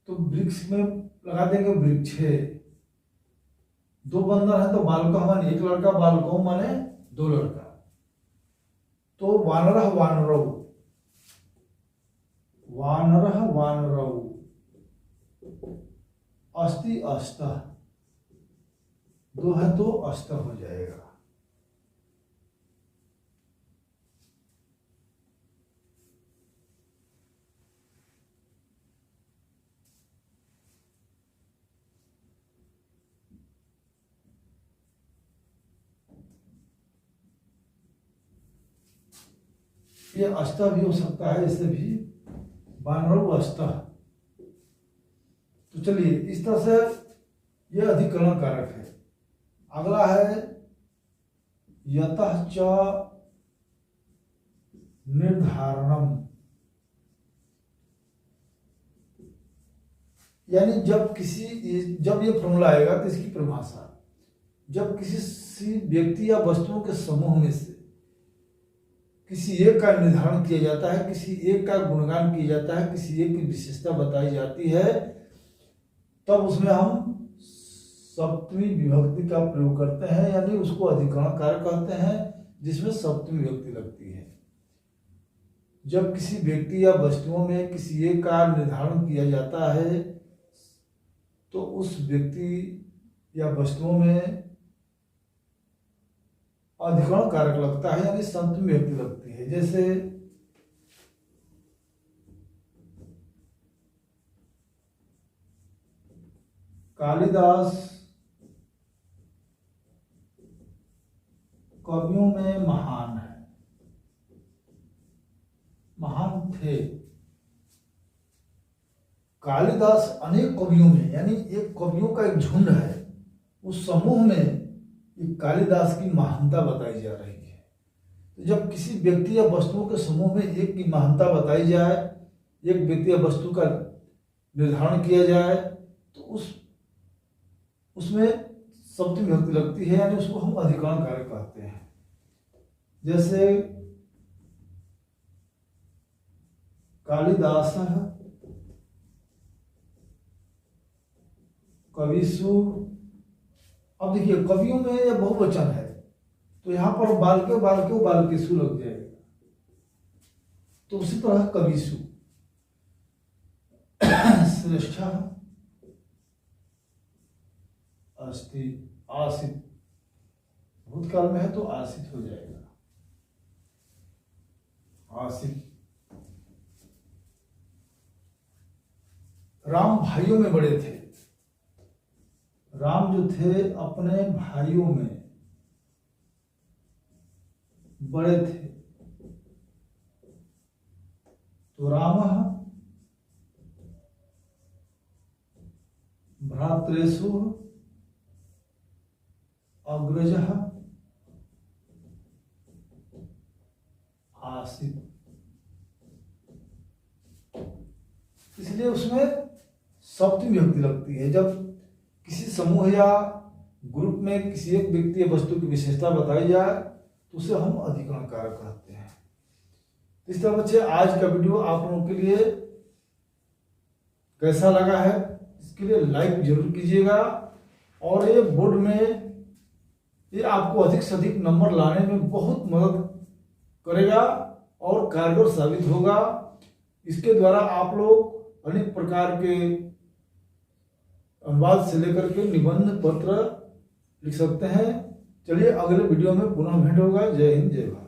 तो वृक्ष में लगा देंगे वृक्षे। दो बंदर हैं तो बालका माने एक लड़का, बालको माने दो लड़का। तो वानरः वानरौ, वानरः वानरौ, अस्ति अस्तः, दो है तो अस्त हो जाएगा। ये अष्ट भी हो सकता है, इससे भी वानरौ अष्ट। तो चलिए इस तरह से ये अधिकरण कारक है। अगला है यतः च निर्धारणम, यानी जब ये फॉर्मूला आएगा तो इसकी परिभाषा, जब किसी व्यक्ति या वस्तुओं के समूह में से किसी एक का निर्धारण किया जाता है, किसी एक का गुणगान किया जाता है, किसी एक की विशेषता बताई जाती है, तब उसमें हम सप्तमी विभक्ति का प्रयोग करते हैं, यानी उसको अधिकरण कारक कहते हैं, जिसमें सप्तमी विभक्ति लगती है। जब किसी व्यक्ति या वस्तुओं में किसी एक का निर्धारण किया जाता है तो उस व्यक्ति या वस्तुओं में अधिकरण कारक लगता है, यानी सप्तमी विभक्ति लगती है। जैसे कालिदास कवियों में महान है, महान थे। कालिदास अनेक कवियों में, यानी एक कवियों का एक झुंड है, उस समूह में ये कालिदास की महानता बताई जा रही है। तो जब किसी व्यक्ति या वस्तुओं के समूह में एक की महानता बताई जाए, एक व्यक्ति या वस्तु का निर्धारण किया जाए, तो उसमें सप्तमी विभक्ति लगती है, यानी उसको हम अधिकरण कारक कहते हैं। जैसे कालिदास कविषु, अब देखिए कवियों में यह बहुवचन है, तो यहां पर बालके बालके बालकेषु लग जाएगा, तो उसी तरह कविषु। श्रेष्ठ अस्ति, आसित, भूतकाल में है तो आसित हो जाएगा, आसित। राम भाइयों में बड़े थे, राम जो थे अपने भाइयों में बड़े थे, तो राम भ्रातृषु अग्रज आसित। इसलिए उसमें सप्तमी विभक्ति लगती है। जब किसी समूह या ग्रुप में किसी एक व्यक्ति या वस्तु की विशेषता बताई जाए तो उसे हम अधिकरण कारक कहते हैं। इस तरह बच्चे आज का वीडियो आप लोगों के लिए कैसा लगा है, इसके लिए लाइक जरूर कीजिएगा, और ये बोर्ड में ये आपको अधिक से अधिक नंबर लाने में बहुत मदद करेगा और कारगर साबित होगा। इसके द्वारा आप लोग अनेक प्रकार के अनुवाद से लेकर के निबंध पत्र लिख सकते हैं। चलिए अगले वीडियो में पुनः भेंट होगा। जय हिंद, जय भारत।